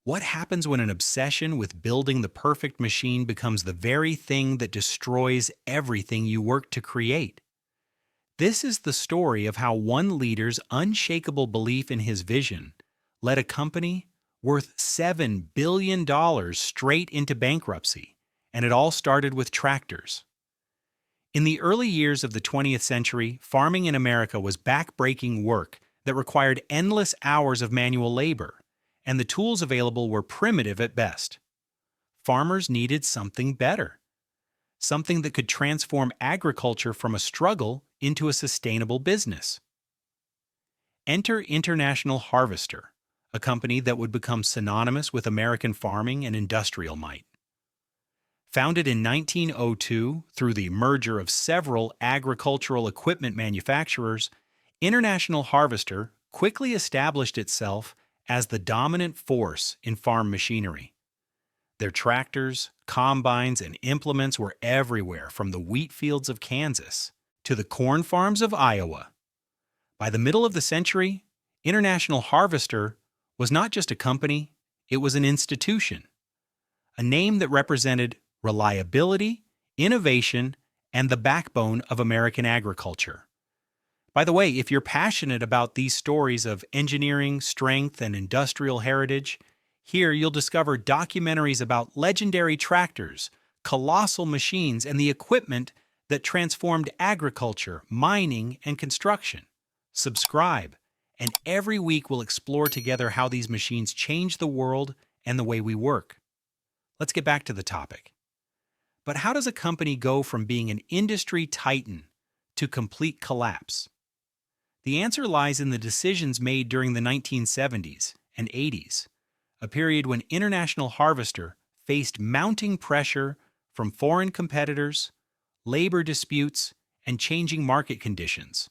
What happens when an obsession with building the perfect machine becomes the very thing that destroys everything you work to create? This is the story of how one leader's unshakable belief in his vision led a company worth $7 billion straight into bankruptcy, and it all started with tractors. In the early years of the 20th century, farming in America was back-breaking work that required endless hours of manual labor, and the tools available were primitive at best. Farmers needed something better, something that could transform agriculture from a struggle into a sustainable business. Enter International Harvester, a company that would become synonymous with American farming and industrial might. Founded in 1902 through the merger of several agricultural equipment manufacturers, International Harvester quickly established itself as the dominant force in farm machinery. Their tractors, combines, and implements were everywhere from the wheat fields of Kansas to the corn farms of Iowa. By the middle of the century, International Harvester was not just a company, it was an institution, a name that represented reliability, innovation, and the backbone of American agriculture. By the way, if you're passionate about these stories of engineering, strength, and industrial heritage, here you'll discover documentaries about legendary tractors, colossal machines, and the equipment that transformed agriculture, mining, and construction. Subscribe, and every week we'll explore together how these machines change the world and the way we work. Let's get back to the topic. But how does a company go from being an industry titan to complete collapse? The answer lies in the decisions made during the 1970s and 80s, a period when International Harvester faced mounting pressure from foreign competitors, labor disputes, and changing market conditions.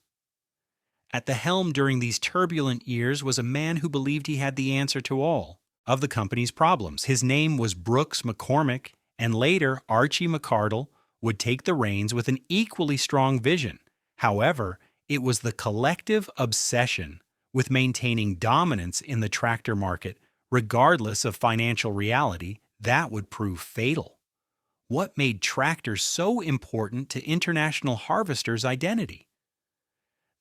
At the helm during these turbulent years was a man who believed he had the answer to all of the company's problems. His name was Brooks McCormick, and later Archie McCardle would take the reins with an equally strong vision. However, it was the collective obsession with maintaining dominance in the tractor market, regardless of financial reality, that would prove fatal. What made tractors so important to International Harvester's identity?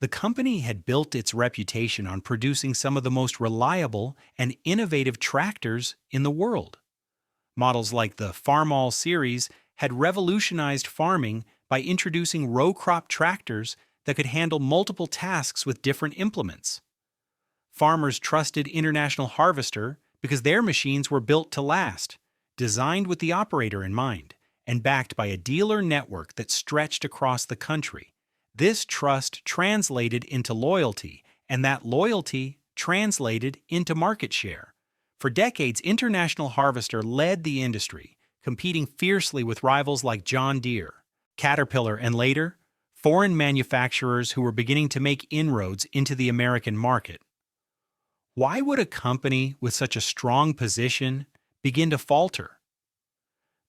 The company had built its reputation on producing some of the most reliable and innovative tractors in the world. Models like the Farmall series had revolutionized farming by introducing row crop tractors that could handle multiple tasks with different implements. Farmers trusted International Harvester because their machines were built to last, designed with the operator in mind, and backed by a dealer network that stretched across the country. This trust translated into loyalty, and that loyalty translated into market share. For decades, International Harvester led the industry, competing fiercely with rivals like John Deere, Caterpillar, and later, foreign manufacturers who were beginning to make inroads into the American market. Why would a company with such a strong position begin to falter?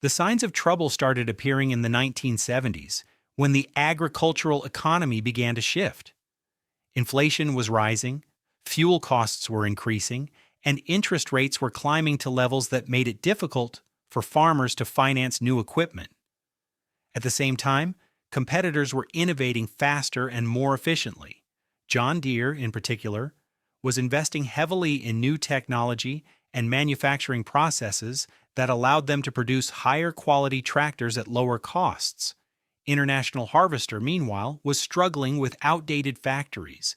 The signs of trouble started appearing in the 1970s, when the agricultural economy began to shift. Inflation was rising, fuel costs were increasing, and interest rates were climbing to levels that made it difficult for farmers to finance new equipment. At the same time, competitors were innovating faster and more efficiently. John Deere, in particular, was investing heavily in new technology and manufacturing processes that allowed them to produce higher quality tractors at lower costs. International Harvester, meanwhile, was struggling with outdated factories,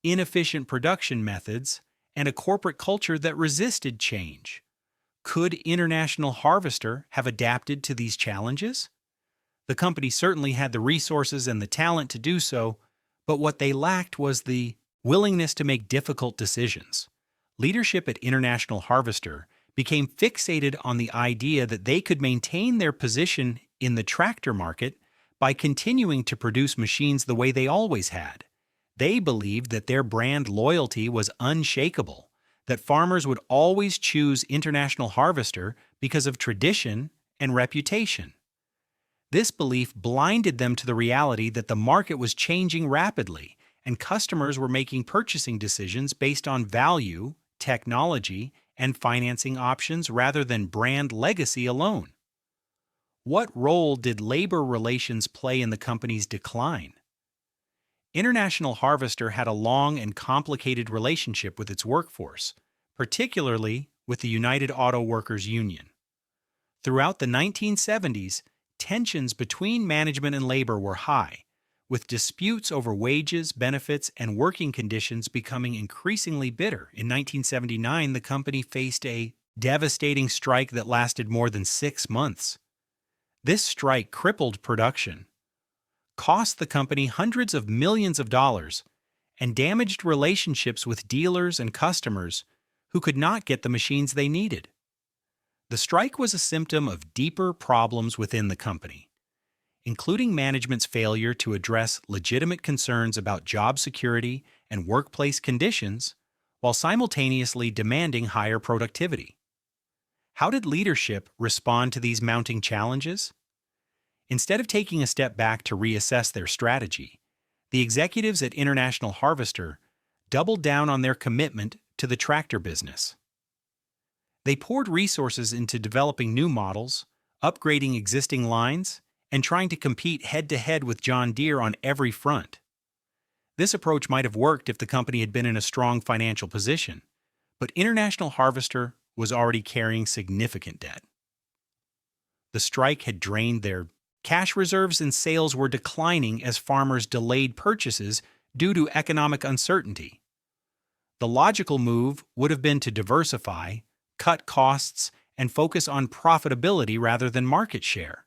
inefficient production methods, and a corporate culture that resisted change. Could International Harvester have adapted to these challenges? The company certainly had the resources and the talent to do so, but what they lacked was the willingness to make difficult decisions. Leadership at International Harvester became fixated on the idea that they could maintain their position in the tractor market by continuing to produce machines the way they always had. They believed that their brand loyalty was unshakable, that farmers would always choose International Harvester because of tradition and reputation. This belief blinded them to the reality that the market was changing rapidly, and customers were making purchasing decisions based on value, technology, and financing options rather than brand legacy alone. What role did labor relations play in the company's decline? International Harvester had a long and complicated relationship with its workforce, particularly with the United Auto Workers Union. Throughout the 1970s, tensions between management and labor were high, with disputes over wages, benefits, and working conditions becoming increasingly bitter. In 1979, the company faced a devastating strike that lasted more than 6 months. This strike crippled production, cost the company hundreds of millions of dollars, and damaged relationships with dealers and customers who could not get the machines they needed. The strike was a symptom of deeper problems within the company, including management's failure to address legitimate concerns about job security and workplace conditions while simultaneously demanding higher productivity. How did leadership respond to these mounting challenges? Instead of taking a step back to reassess their strategy, the executives at International Harvester doubled down on their commitment to the tractor business. They poured resources into developing new models, upgrading existing lines, and trying to compete head-to-head with John Deere on every front. This approach might have worked if the company had been in a strong financial position, but International Harvester was already carrying significant debt. The strike had drained their cash reserves, and sales were declining as farmers delayed purchases due to economic uncertainty. The logical move would have been to diversify, cut costs, and focus on profitability rather than market share.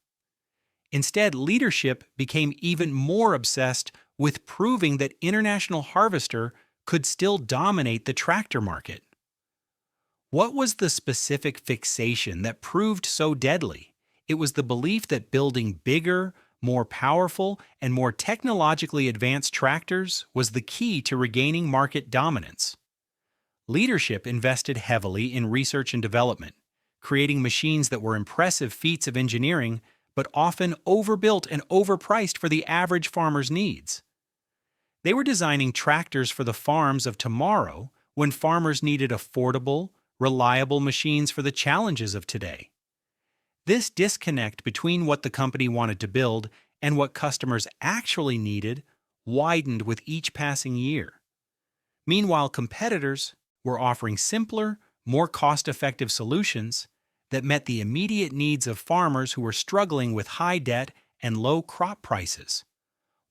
Instead, leadership became even more obsessed with proving that International Harvester could still dominate the tractor market. What was the specific fixation that proved so deadly? It was the belief that building bigger, more powerful, and more technologically advanced tractors was the key to regaining market dominance. Leadership invested heavily in research and development, creating machines that were impressive feats of engineering, but often overbuilt and overpriced for the average farmer's needs. They were designing tractors for the farms of tomorrow when farmers needed affordable, reliable machines for the challenges of today. This disconnect between what the company wanted to build and what customers actually needed widened with each passing year. Meanwhile, competitors were offering simpler, more cost-effective solutions that met the immediate needs of farmers who were struggling with high debt and low crop prices.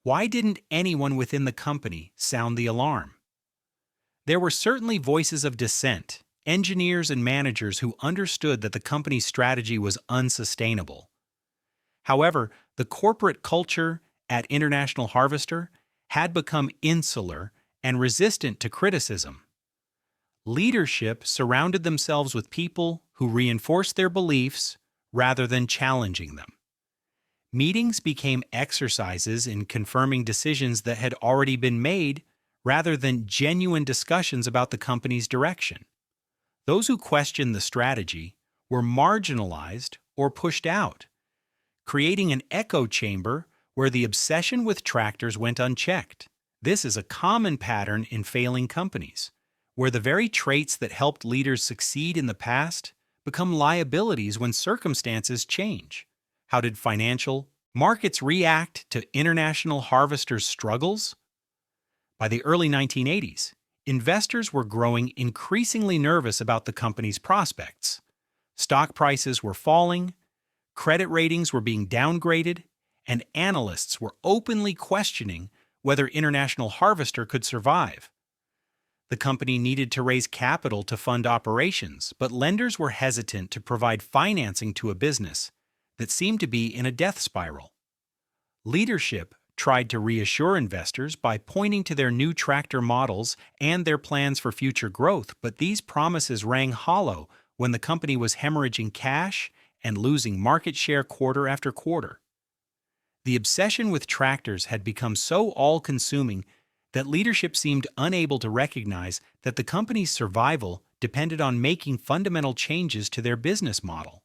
Why didn't anyone within the company sound the alarm? There were certainly voices of dissent, engineers and managers who understood that the company's strategy was unsustainable. However, the corporate culture at International Harvester had become insular and resistant to criticism. Leadership surrounded themselves with people who reinforced their beliefs rather than challenging them. Meetings became exercises in confirming decisions that had already been made rather than genuine discussions about the company's direction. Those who questioned the strategy were marginalized or pushed out, creating an echo chamber where the obsession with tractors went unchecked. This is a common pattern in failing companies, where the very traits that helped leaders succeed in the past become liabilities when circumstances change. How did financial markets react to International Harvester's struggles? By the early 1980s, investors were growing increasingly nervous about the company's prospects. Stock prices were falling, credit ratings were being downgraded, and analysts were openly questioning whether International Harvester could survive. The company needed to raise capital to fund operations, but lenders were hesitant to provide financing to a business that seemed to be in a death spiral. Leadership tried to reassure investors by pointing to their new tractor models and their plans for future growth, but these promises rang hollow when the company was hemorrhaging cash and losing market share quarter after quarter. The obsession with tractors had become so all-consuming that leadership seemed unable to recognize that the company's survival depended on making fundamental changes to their business model.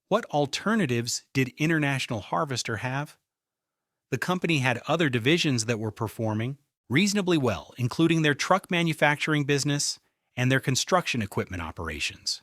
What alternatives did International Harvester have? The company had other divisions that were performing reasonably well, including their truck manufacturing business and their construction equipment operations.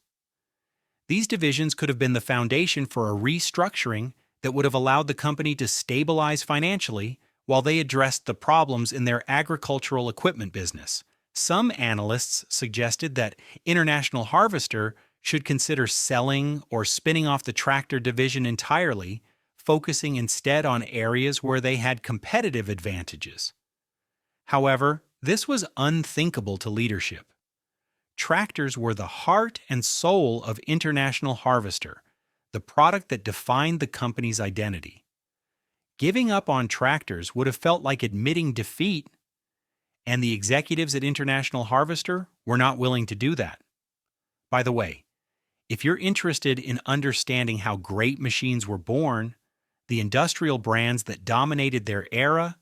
These divisions could have been the foundation for a restructuring that would have allowed the company to stabilize financially while they addressed the problems in their agricultural equipment business. Some analysts suggested that International Harvester should consider selling or spinning off the tractor division entirely, focusing instead on areas where they had competitive advantages. However, this was unthinkable to leadership. Tractors were the heart and soul of International Harvester, the product that defined the company's identity. Giving up on tractors would have felt like admitting defeat, and the executives at International Harvester were not willing to do that. By the way, if you're interested in understanding how great machines were born, the industrial brands that dominated their era,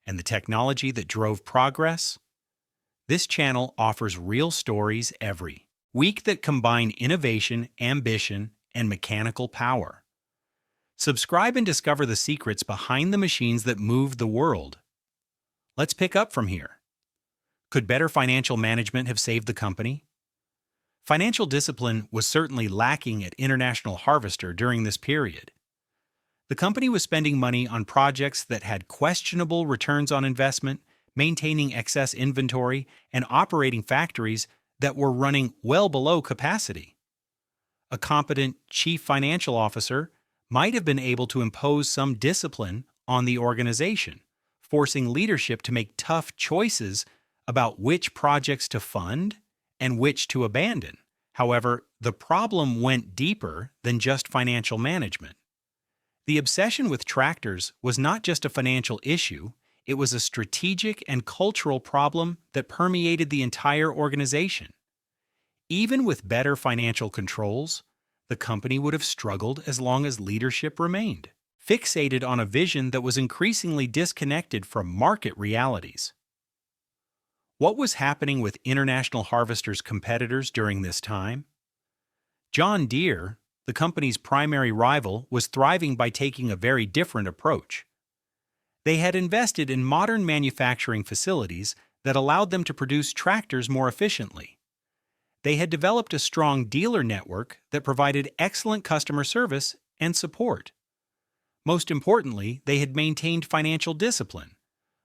and the technology that drove progress, this channel offers real stories every week that combine innovation, ambition, and mechanical power. Subscribe and discover the secrets behind the machines that moved the world. Let's pick up from here. Could better financial management have saved the company? Financial discipline was certainly lacking at International Harvester during this period. The company was spending money on projects that had questionable returns on investment, maintaining excess inventory, and operating factories that were running well below capacity. A competent chief financial officer might have been able to impose some discipline on the organization, forcing leadership to make tough choices about which projects to fund and which to abandon. However, the problem went deeper than just financial management. The obsession with tractors was not just a financial issue, it was a strategic and cultural problem that permeated the entire organization. Even with better financial controls, the company would have struggled as long as leadership remained fixated on a vision that was increasingly disconnected from market realities. What was happening with International Harvester's competitors during this time? John Deere, the company's primary rival, was thriving by taking a very different approach. They had invested in modern manufacturing facilities that allowed them to produce tractors more efficiently. They had developed a strong dealer network that provided excellent customer service and support. Most importantly, they had maintained financial discipline,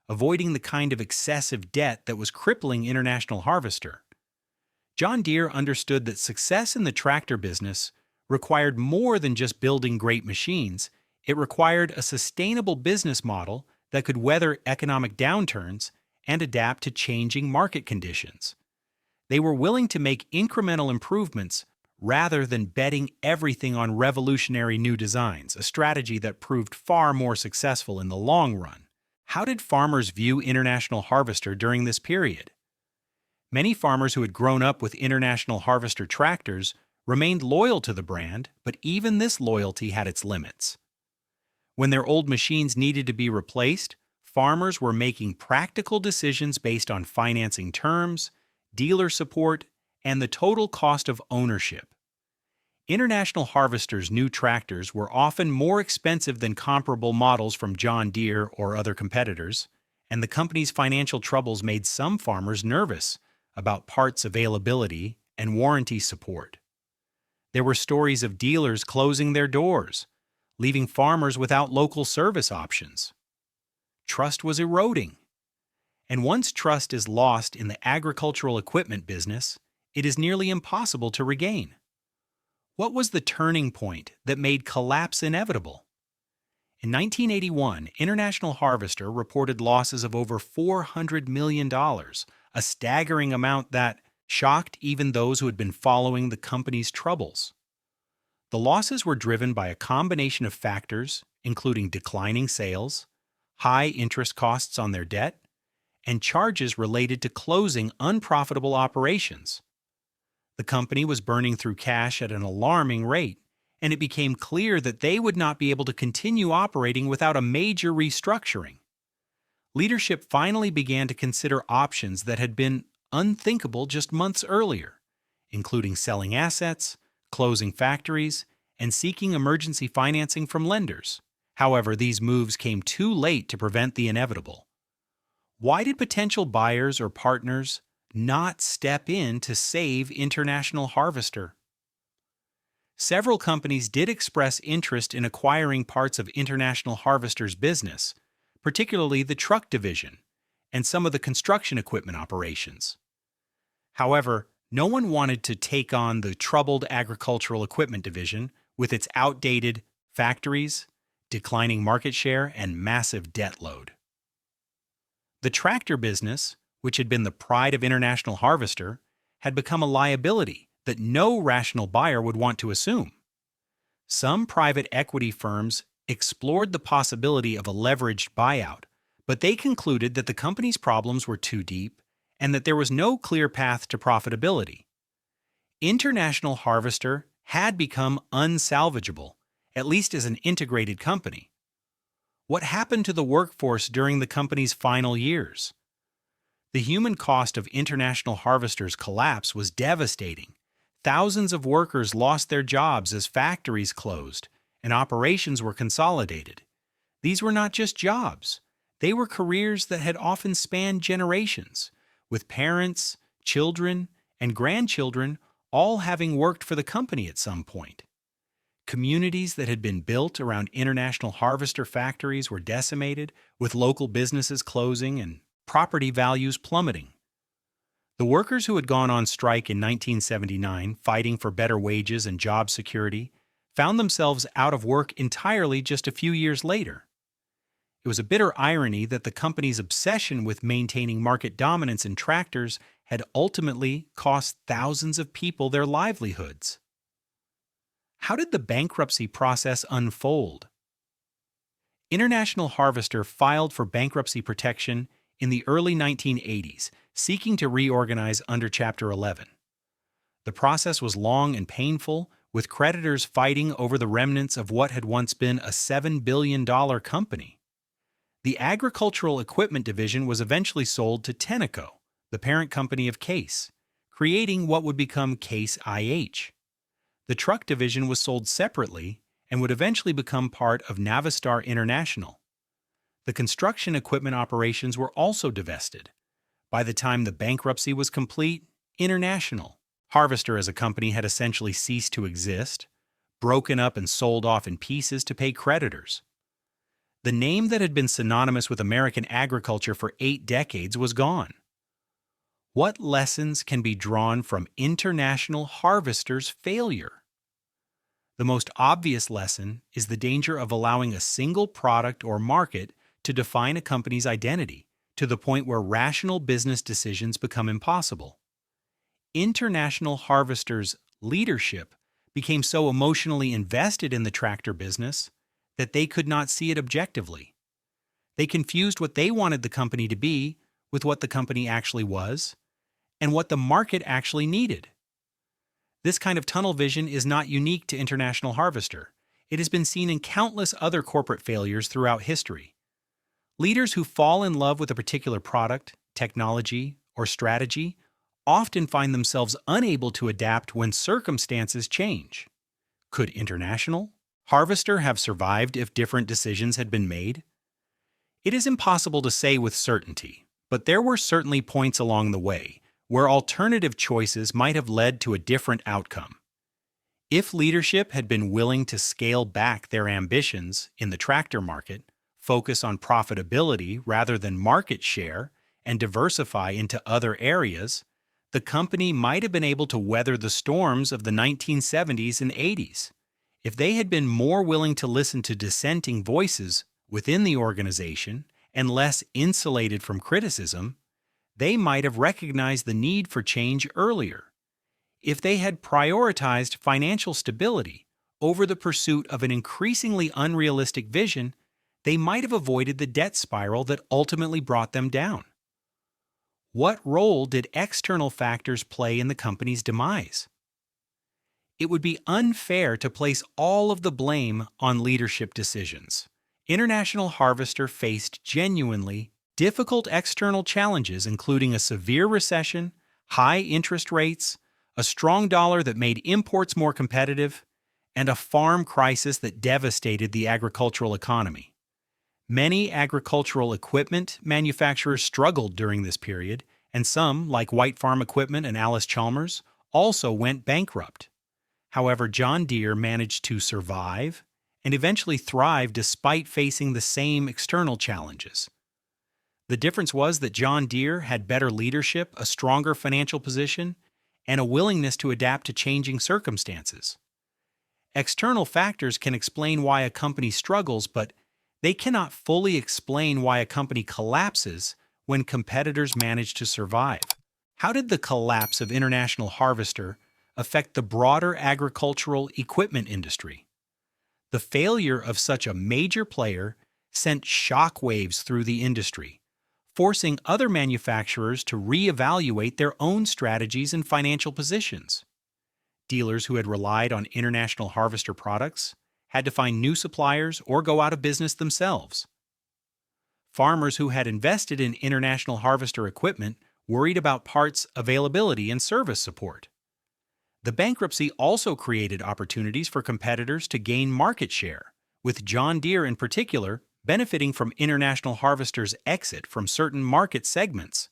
avoiding the kind of excessive debt that was crippling International Harvester. John Deere understood that success in the tractor business required more than just building great machines. It required a sustainable business model that could weather economic downturns and adapt to changing market conditions. They were willing to make incremental improvements rather than betting everything on revolutionary new designs, a strategy that proved far more successful in the long run. How did farmers view International Harvester during this period? Many farmers who had grown up with International Harvester tractors remained loyal to the brand, but even this loyalty had its limits. When their old machines needed to be replaced, farmers were making practical decisions based on financing terms, dealer support, and the total cost of ownership. International Harvester's new tractors were often more expensive than comparable models from John Deere or other competitors, and the company's financial troubles made some farmers nervous about parts availability and warranty support. There were stories of dealers closing their doors, leaving farmers without local service options. Trust was eroding. And once trust is lost in the agricultural equipment business, it is nearly impossible to regain. What was the turning point that made collapse inevitable? In 1981, International Harvester reported losses of over $400 million, a staggering amount that shocked even those who had been following the company's troubles. The losses were driven by a combination of factors, including declining sales, high interest costs on their debt, and charges related to closing unprofitable operations. The company was burning through cash at an alarming rate, and it became clear that they would not be able to continue operating without a major restructuring. Leadership finally began to consider options that had been unthinkable just months earlier, including selling assets, closing factories, and seeking emergency financing from lenders. However, these moves came too late to prevent the inevitable. Why did potential buyers or partners not step in to save International Harvester. Several companies did express interest in acquiring parts of International Harvester's business, particularly the truck division and some of the construction equipment operations. However, no one wanted to take on the troubled agricultural equipment division with its outdated factories, declining market share, and massive debt load. The tractor business, which had been the pride of International Harvester, had become a liability that no rational buyer would want to assume. Some private equity firms explored the possibility of a leveraged buyout, but they concluded that the company's problems were too deep and that there was no clear path to profitability. International Harvester had become unsalvageable, at least as an integrated company. What happened to the workforce during the company's final years? The human cost of International Harvester's collapse was devastating. Thousands of workers lost their jobs as factories closed and operations were consolidated. These were not just jobs. They were careers that had often spanned generations, with parents, children, and grandchildren all having worked for the company at some point. Communities that had been built around International Harvester factories were decimated, with local businesses closing and property values plummeting. The workers who had gone on strike in 1979, fighting for better wages and job security, found themselves out of work entirely just a few years later. It was a bitter irony that the company's obsession with maintaining market dominance in tractors had ultimately cost thousands of people their livelihoods. How did the bankruptcy process unfold? International Harvester filed for bankruptcy protection in the early 1980s, seeking to reorganize under Chapter 11. The process was long and painful, with creditors fighting over the remnants of what had once been a $7 billion company. The agricultural equipment division was eventually sold to Tenneco, the parent company of Case, creating what would become Case IH. The truck division was sold separately and would eventually become part of Navistar International. The construction equipment operations were also divested. By the time the bankruptcy was complete, International Harvester as a company had essentially ceased to exist, broken up and sold off in pieces to pay creditors. The name that had been synonymous with American agriculture for 8 decades was gone. What lessons can be drawn from International Harvester's failure? The most obvious lesson is the danger of allowing a single product or market to define a company's identity, to the point where rational business decisions become impossible. International Harvester's leadership became so emotionally invested in the tractor business that they could not see it objectively. They confused what they wanted the company to be with what the company actually was and what the market actually needed. This kind of tunnel vision is not unique to International Harvester. It has been seen in countless other corporate failures throughout history. Leaders who fall in love with a particular product, technology, or strategy often find themselves unable to adapt when circumstances change. Could International Harvester have survived if different decisions had been made? It is impossible to say with certainty, but there were certainly points along the way where alternative choices might have led to a different outcome. If leadership had been willing to scale back their ambitions in the tractor market, focus on profitability rather than market share, and diversify into other areas, the company might have been able to weather the storms of the 1970s and 80s. If they had been more willing to listen to dissenting voices within the organization and less insulated from criticism, they might have recognized the need for change earlier. If they had prioritized financial stability over the pursuit of an increasingly unrealistic vision, they might have avoided the debt spiral that ultimately brought them down. What role did external factors play in the company's demise? It would be unfair to place all of the blame on leadership decisions. International Harvester faced genuinely difficult external challenges, including a severe recession, high interest rates, a strong dollar that made imports more competitive, and a farm crisis that devastated the agricultural economy. Many agricultural equipment manufacturers struggled during this period, and some, like White Farm Equipment and Alice Chalmers, also went bankrupt. However, John Deere managed to survive and eventually thrive despite facing the same external challenges. The difference was that John Deere had better leadership, a stronger financial position, and a willingness to adapt to changing circumstances. External factors can explain why a company struggles, but they cannot fully explain why a company collapses when competitors manage to survive. How did the collapse of International Harvester affect the broader agricultural equipment industry? The failure of such a major player sent shockwaves through the industry, forcing other manufacturers to reevaluate their own strategies and financial positions. Dealers who had relied on International Harvester products had to find new suppliers or go out of business themselves. Farmers who had invested in International Harvester equipment worried about parts availability and service support. The bankruptcy also created opportunities for competitors to gain market share, with John Deere in particular benefiting from International Harvester's exit from certain market segments.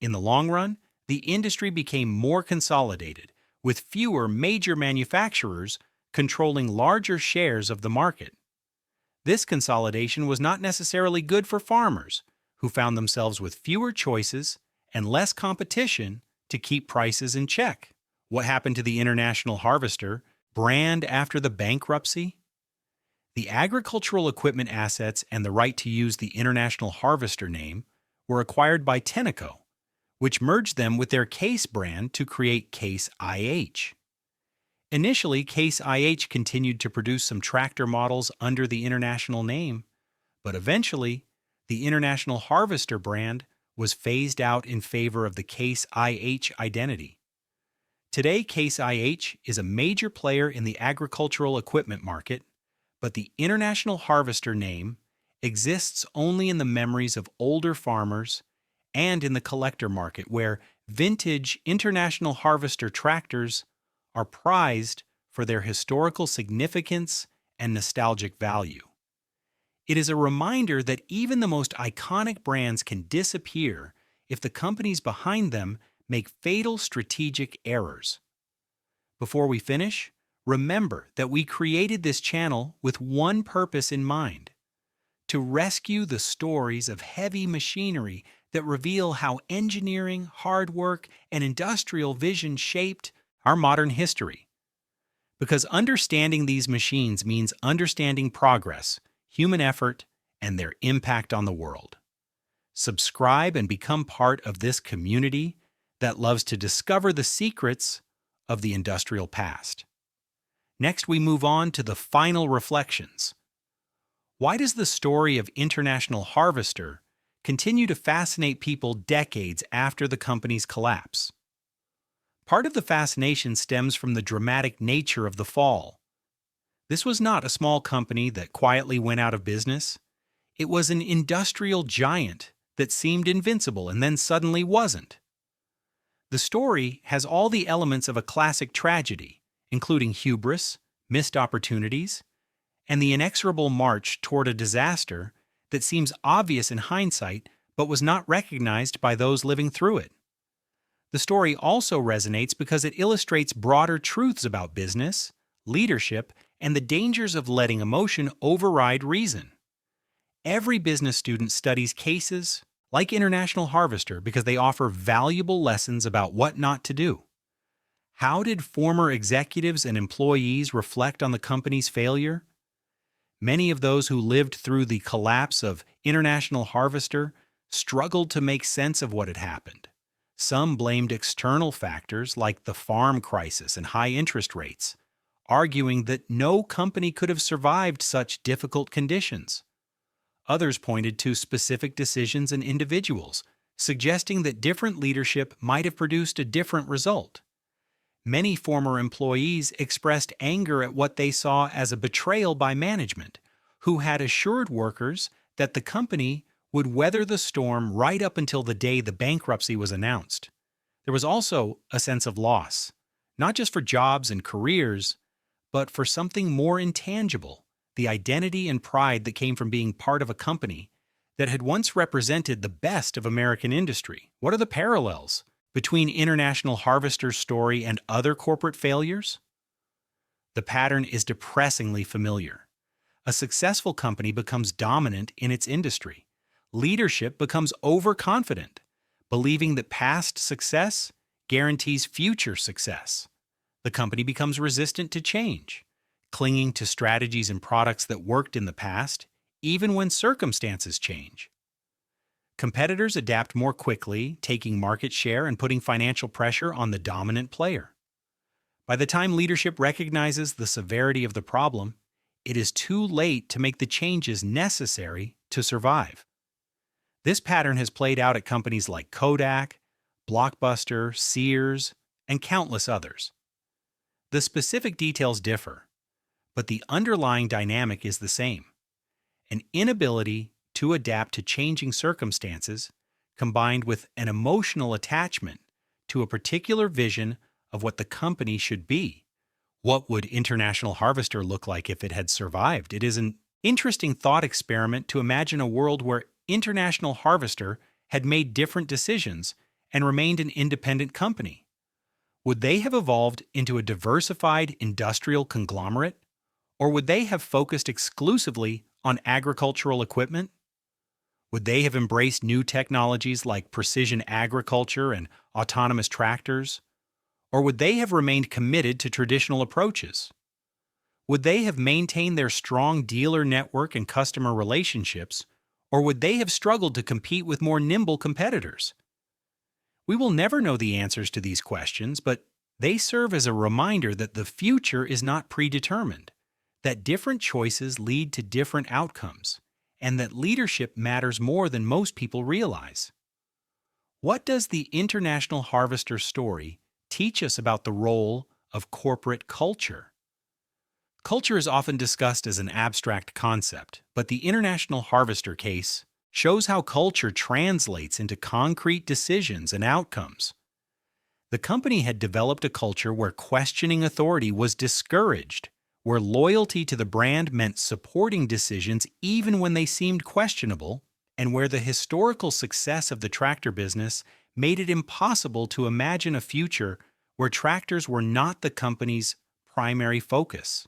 In the long run, the industry became more consolidated, with fewer major manufacturers controlling larger shares of the market. This consolidation was not necessarily good for farmers, who found themselves with fewer choices and less competition to keep prices in check. What happened to the International Harvester brand after the bankruptcy? The agricultural equipment assets and the right to use the International Harvester name were acquired by Tenneco, which merged them with their Case brand to create Case IH. Initially, Case IH continued to produce some tractor models under the International name, but eventually, the International Harvester brand was phased out in favor of the Case IH identity. Today, Case IH is a major player in the agricultural equipment market, but the International Harvester name exists only in the memories of older farmers and in the collector market, where vintage International Harvester tractors are prized for their historical significance and nostalgic value. It is a reminder that even the most iconic brands can disappear if the companies behind them make fatal strategic errors. Before we finish, remember that we created this channel with one purpose in mind: to rescue the stories of heavy machinery that reveal how engineering, hard work, and industrial vision shaped our modern history. Because understanding these machines means understanding progress, human effort, and their impact on the world. Subscribe and become part of this community that loves to discover the secrets of the industrial past. Next, we move on to the final reflections. Why does the story of International Harvester continue to fascinate people decades after the company's collapse? Part of the fascination stems from the dramatic nature of the fall. This was not a small company that quietly went out of business. It was an industrial giant that seemed invincible and then suddenly wasn't. The story has all the elements of a classic tragedy, including hubris, missed opportunities, and the inexorable march toward a disaster that seems obvious in hindsight but was not recognized by those living through it. The story also resonates because it illustrates broader truths about business, leadership, and the dangers of letting emotion override reason. Every business student studies cases like International Harvester because they offer valuable lessons about what not to do. How did former executives and employees reflect on the company's failure? Many of those who lived through the collapse of International Harvester struggled to make sense of what had happened. Some blamed external factors like the farm crisis and high interest rates, arguing that no company could have survived such difficult conditions. Others pointed to specific decisions and individuals, suggesting that different leadership might have produced a different result. Many former employees expressed anger at what they saw as a betrayal by management, who had assured workers that the company would weather the storm right up until the day the bankruptcy was announced. There was also a sense of loss, not just for jobs and careers, but for something more intangible, the identity and pride that came from being part of a company that had once represented the best of American industry. What are the parallels between International Harvester's story and other corporate failures? The pattern is depressingly familiar. A successful company becomes dominant in its industry. Leadership becomes overconfident, believing that past success guarantees future success. The company becomes resistant to change, clinging to strategies and products that worked in the past, even when circumstances change. Competitors adapt more quickly, taking market share and putting financial pressure on the dominant player. By the time leadership recognizes the severity of the problem, it is too late to make the changes necessary to survive. This pattern has played out at companies like Kodak, Blockbuster, Sears, and countless others. The specific details differ, but the underlying dynamic is the same: an inability to adapt to changing circumstances combined with an emotional attachment to a particular vision of what the company should be. What would International Harvester look like if it had survived? It is an interesting thought experiment to imagine a world where International Harvester had made different decisions and remained an independent company. Would they have evolved into a diversified industrial conglomerate? Or would they have focused exclusively on agricultural equipment? Would they have embraced new technologies like precision agriculture and autonomous tractors? Or would they have remained committed to traditional approaches? Would they have maintained their strong dealer network and customer relationships? Or would they have struggled to compete with more nimble competitors? We will never know the answers to these questions, but they serve as a reminder that the future is not predetermined, that different choices lead to different outcomes, and that leadership matters more than most people realize. What does the International Harvester story teach us about the role of corporate culture? Culture is often discussed as an abstract concept, but the International Harvester case shows how culture translates into concrete decisions and outcomes. The company had developed a culture where questioning authority was discouraged, where loyalty to the brand meant supporting decisions even when they seemed questionable, and where the historical success of the tractor business made it impossible to imagine a future where tractors were not the company's primary focus.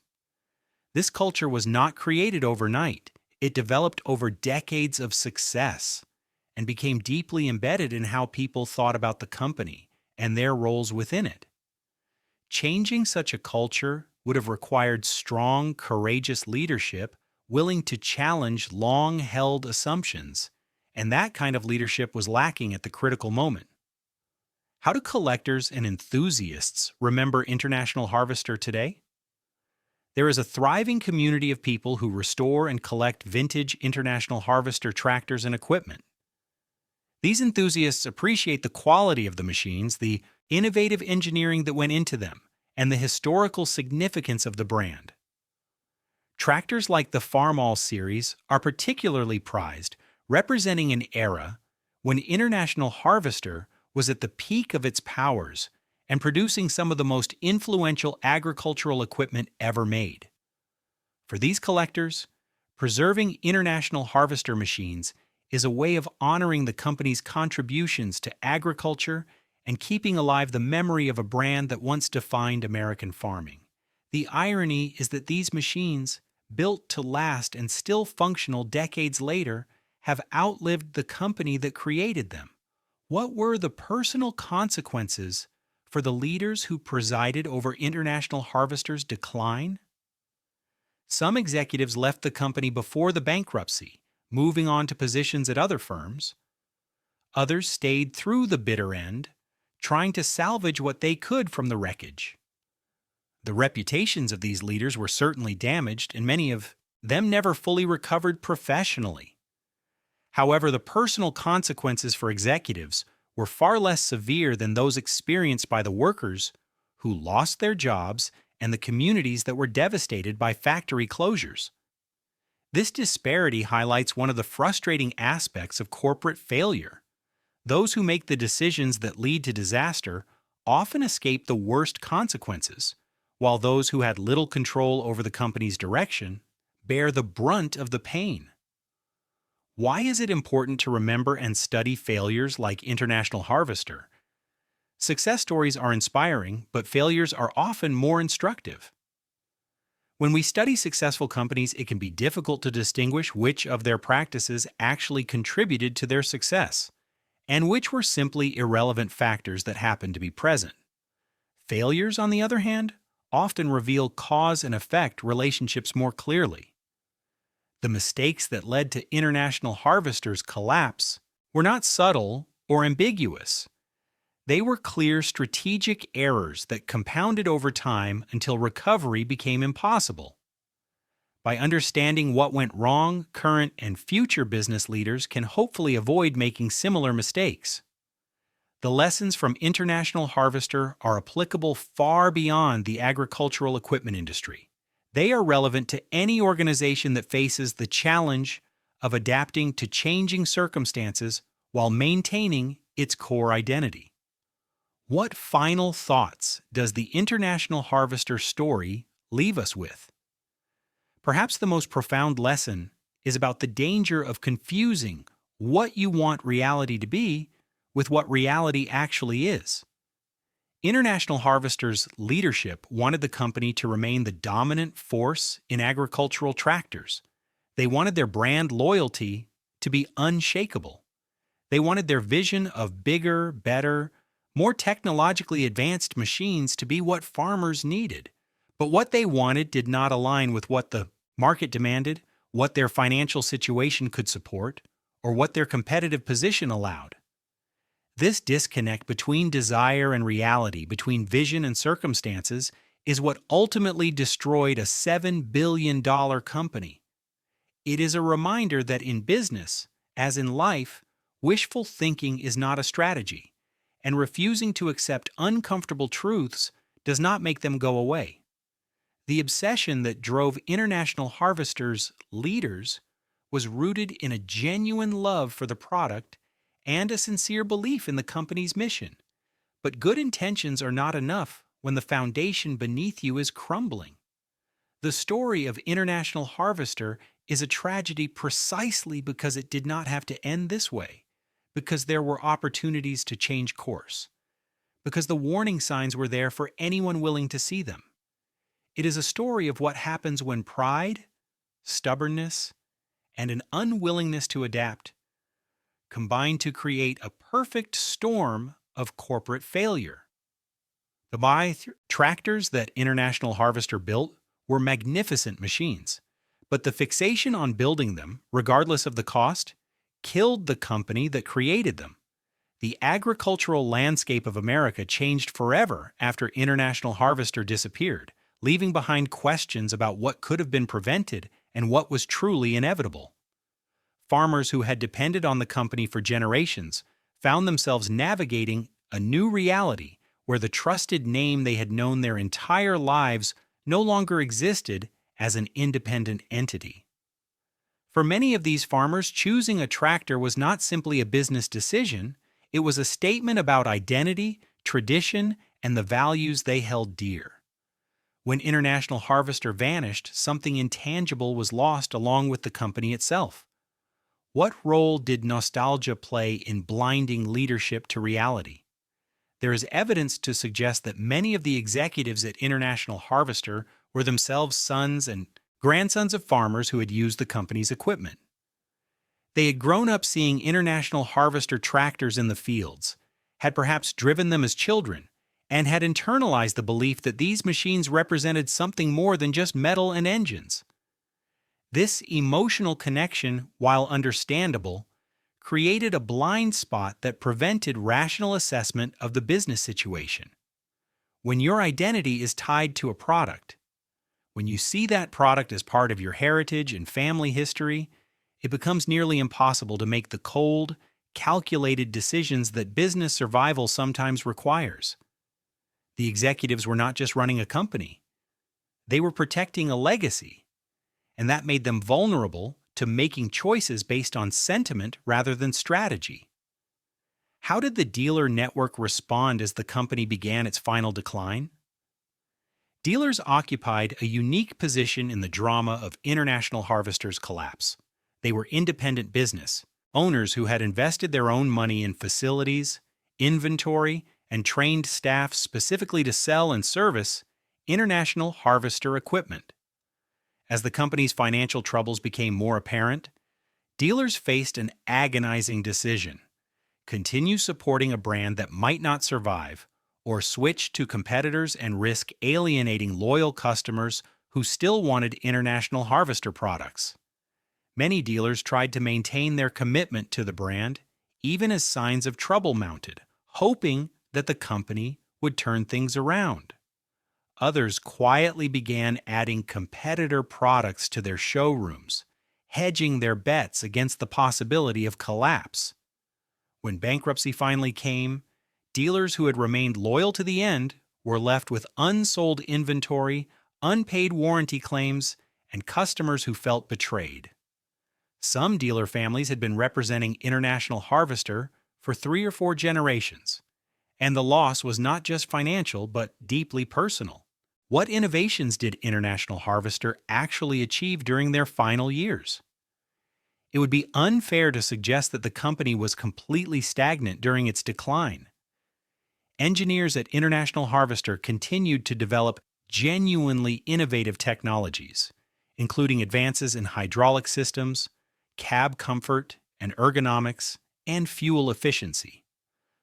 This culture was not created overnight. It developed over decades of success and became deeply embedded in how people thought about the company and their roles within it. Changing such a culture would have required strong, courageous leadership willing to challenge long-held assumptions, and that kind of leadership was lacking at the critical moment. How do collectors and enthusiasts remember International Harvester today? There is a thriving community of people who restore and collect vintage International Harvester tractors and equipment. These enthusiasts appreciate the quality of the machines, the innovative engineering that went into them, and the historical significance of the brand. Tractors like the Farmall series are particularly prized, representing an era when International Harvester was at the peak of its powers and producing some of the most influential agricultural equipment ever made. For these collectors, preserving International Harvester machines is a way of honoring the company's contributions to agriculture and keeping alive the memory of a brand that once defined American farming. The irony is that these machines, built to last and still functional decades later, have outlived the company that created them. What were the personal consequences for the leaders who presided over International Harvester's decline? Some executives left the company before the bankruptcy, moving on to positions at other firms. Others stayed through the bitter end, trying to salvage what they could from the wreckage. The reputations of these leaders were certainly damaged, and many of them never fully recovered professionally. However, the personal consequences for executives were far less severe than those experienced by the workers who lost their jobs and the communities that were devastated by factory closures. This disparity highlights one of the frustrating aspects of corporate failure. Those who make the decisions that lead to disaster often escape the worst consequences, while those who had little control over the company's direction bear the brunt of the pain. Why is it important to remember and study failures like International Harvester? Success stories are inspiring, but failures are often more instructive. When we study successful companies, it can be difficult to distinguish which of their practices actually contributed to their success, and which were simply irrelevant factors that happened to be present. Failures, on the other hand, often reveal cause and effect relationships more clearly. The mistakes that led to International Harvester's collapse were not subtle or ambiguous. They were clear strategic errors that compounded over time until recovery became impossible. By understanding what went wrong, current and future business leaders can hopefully avoid making similar mistakes. The lessons from International Harvester are applicable far beyond the agricultural equipment industry. They are relevant to any organization that faces the challenge of adapting to changing circumstances while maintaining its core identity. What final thoughts does the International Harvester story leave us with? Perhaps the most profound lesson is about the danger of confusing what you want reality to be with what reality actually is. International Harvester's leadership wanted the company to remain the dominant force in agricultural tractors. They wanted their brand loyalty to be unshakable. They wanted their vision of bigger, better, more technologically advanced machines to be what farmers needed. But what they wanted did not align with what the market demanded, what their financial situation could support, or what their competitive position allowed. This disconnect between desire and reality, between vision and circumstances, is what ultimately destroyed a $7 billion company. It is a reminder that in business, as in life, wishful thinking is not a strategy, and refusing to accept uncomfortable truths does not make them go away. The obsession that drove International Harvester's leaders was rooted in a genuine love for the product and a sincere belief in the company's mission. But good intentions are not enough when the foundation beneath you is crumbling. The story of International Harvester is a tragedy precisely because it did not have to end this way, because there were opportunities to change course, because the warning signs were there for anyone willing to see them. It is a story of what happens when pride, stubbornness, and an unwillingness to adapt combine to create a perfect storm of corporate failure. The tractors that International Harvester built were magnificent machines, but the fixation on building them, regardless of the cost, killed the company that created them. The agricultural landscape of America changed forever after International Harvester disappeared, leaving behind questions about what could have been prevented and what was truly inevitable. Farmers who had depended on the company for generations found themselves navigating a new reality where the trusted name they had known their entire lives no longer existed as an independent entity. For many of these farmers, choosing a tractor was not simply a business decision, it was a statement about identity, tradition, and the values they held dear. When International Harvester vanished, something intangible was lost along with the company itself. What role did nostalgia play in blinding leadership to reality? There is evidence to suggest that many of the executives at International Harvester were themselves sons and grandsons of farmers who had used the company's equipment. They had grown up seeing International Harvester tractors in the fields, had perhaps driven them as children, and had internalized the belief that these machines represented something more than just metal and engines. This emotional connection, while understandable, created a blind spot that prevented rational assessment of the business situation. When your identity is tied to a product, when you see that product as part of your heritage and family history, it becomes nearly impossible to make the cold, calculated decisions that business survival sometimes requires. The executives were not just running a company, they were protecting a legacy. And that made them vulnerable to making choices based on sentiment rather than strategy. How did the dealer network respond as the company began its final decline? Dealers occupied a unique position in the drama of International Harvester's collapse. They were independent business owners who had invested their own money in facilities, inventory, and trained staff specifically to sell and service international harvester equipment. As the company's financial troubles became more apparent, dealers faced an agonizing decision: continue supporting a brand that might not survive, or switch to competitors and risk alienating loyal customers who still wanted international harvester products. Many dealers tried to maintain their commitment to the brand, even as signs of trouble mounted, hoping that the company would turn things around. Others quietly began adding competitor products to their showrooms, hedging their bets against the possibility of collapse. When bankruptcy finally came, dealers who had remained loyal to the end were left with unsold inventory, unpaid warranty claims, and customers who felt betrayed. Some dealer families had been representing International Harvester for 3 or 4 generations, and the loss was not just financial but deeply personal. What innovations did International Harvester actually achieve during their final years? It would be unfair to suggest that the company was completely stagnant during its decline. Engineers at International Harvester continued to develop genuinely innovative technologies, including advances in hydraulic systems, cab comfort and ergonomics, and fuel efficiency.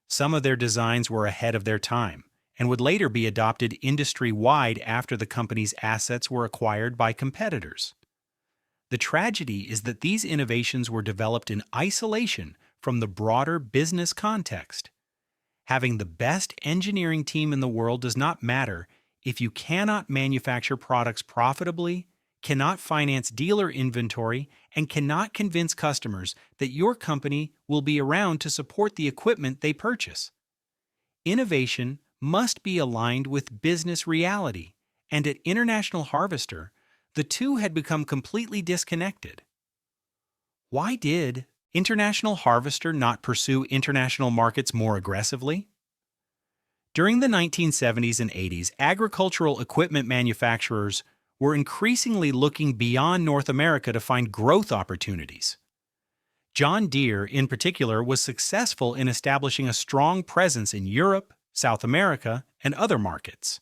Some of their designs were ahead of their time and would later be adopted industry-wide after the company's assets were acquired by competitors. The tragedy is that these innovations were developed in isolation from the broader business context. Having the best engineering team in the world does not matter if you cannot manufacture products profitably, cannot finance dealer inventory, and cannot convince customers that your company will be around to support the equipment they purchase. Innovation must be aligned with business reality, and at International Harvester, the two had become completely disconnected. Why did International Harvester not pursue international markets more aggressively? During the 1970s and 80s, agricultural equipment manufacturers were increasingly looking beyond North America to find growth opportunities. John Deere, in particular, was successful in establishing a strong presence in Europe, South America, and other markets.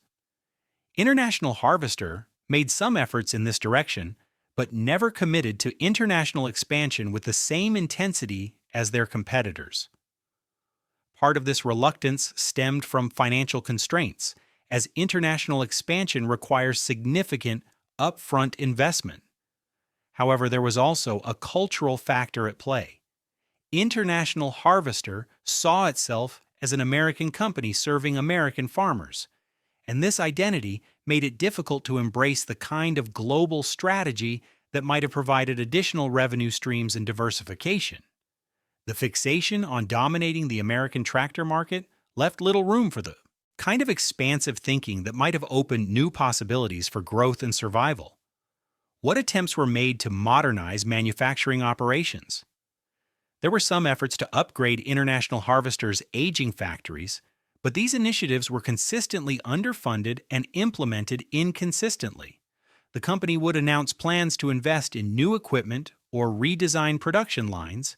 International Harvester made some efforts in this direction, but never committed to international expansion with the same intensity as their competitors. Part of this reluctance stemmed from financial constraints, as international expansion requires significant upfront investment. However, there was also a cultural factor at play. International Harvester saw itself as an American company serving American farmers, and this identity made it difficult to embrace the kind of global strategy that might have provided additional revenue streams and diversification. The fixation on dominating the American tractor market left little room for the kind of expansive thinking that might have opened new possibilities for growth and survival. What attempts were made to modernize manufacturing operations? There were some efforts to upgrade International Harvester's aging factories, but these initiatives were consistently underfunded and implemented inconsistently. The company would announce plans to invest in new equipment or redesign production lines,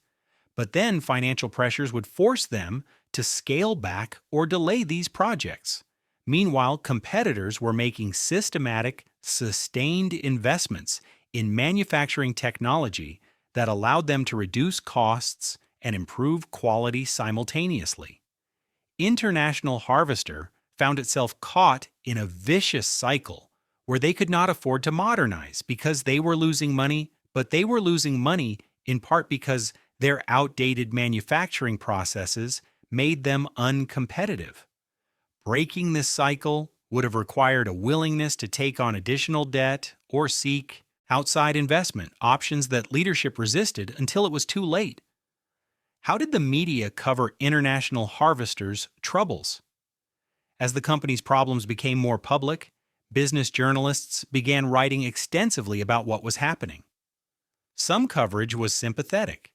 but then financial pressures would force them to scale back or delay these projects. Meanwhile, competitors were making systematic, sustained investments in manufacturing technology that allowed them to reduce costs and improve quality simultaneously. International Harvester found itself caught in a vicious cycle where they could not afford to modernize because they were losing money, but they were losing money in part because their outdated manufacturing processes made them uncompetitive. Breaking this cycle would have required a willingness to take on additional debt or seek outside investment, options that leadership resisted until it was too late. How did the media cover International Harvester's troubles? As the company's problems became more public, business journalists began writing extensively about what was happening. Some coverage was sympathetic,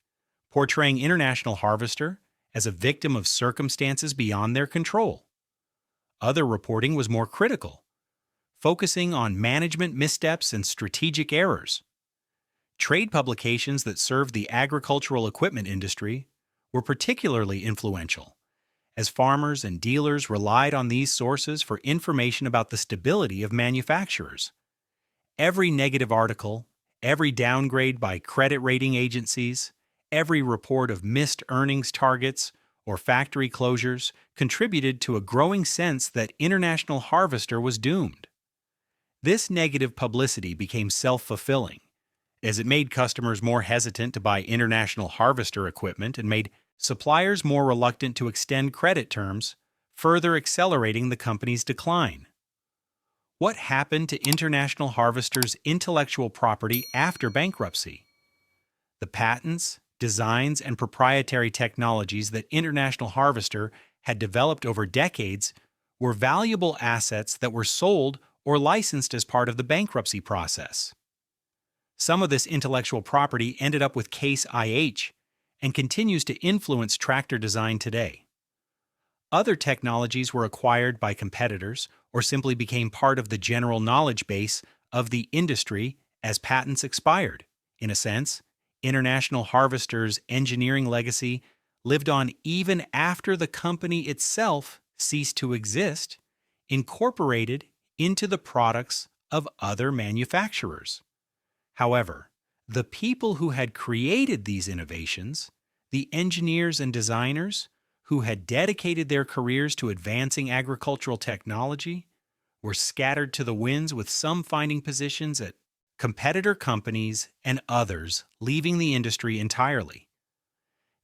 portraying International Harvester as a victim of circumstances beyond their control. Other reporting was more critical, focusing on management missteps and strategic errors. Trade publications that served the agricultural equipment industry were particularly influential, as farmers and dealers relied on these sources for information about the stability of manufacturers. Every negative article, every downgrade by credit rating agencies, every report of missed earnings targets or factory closures contributed to a growing sense that International Harvester was doomed. This negative publicity became self-fulfilling, as it made customers more hesitant to buy International Harvester equipment and made suppliers more reluctant to extend credit terms, further accelerating the company's decline. What happened to International Harvester's intellectual property after bankruptcy? The patents, designs, and proprietary technologies that International Harvester had developed over decades were valuable assets that were sold or licensed as part of the bankruptcy process. Some of this intellectual property ended up with Case IH and continues to influence tractor design today. Other technologies were acquired by competitors or simply became part of the general knowledge base of the industry as patents expired. In a sense, International Harvester's engineering legacy lived on even after the company itself ceased to exist, incorporated into the products of other manufacturers. However, the people who had created these innovations, the engineers and designers who had dedicated their careers to advancing agricultural technology, were scattered to the winds, with some finding positions at competitor companies and others leaving the industry entirely.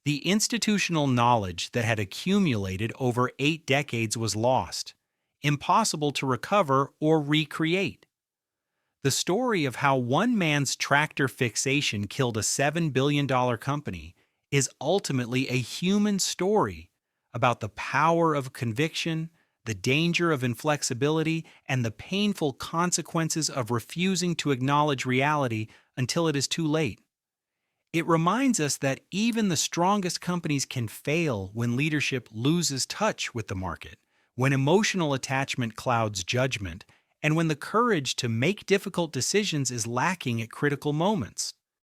The institutional knowledge that had accumulated over 8 decades was lost, impossible to recover or recreate. The story of how one man's tractor fixation killed a $7 billion company is ultimately a human story about the power of conviction, the danger of inflexibility, and the painful consequences of refusing to acknowledge reality until it is too late. It reminds us that even the strongest companies can fail when leadership loses touch with the market, when emotional attachment clouds judgment, and when the courage to make difficult decisions is lacking at critical moments.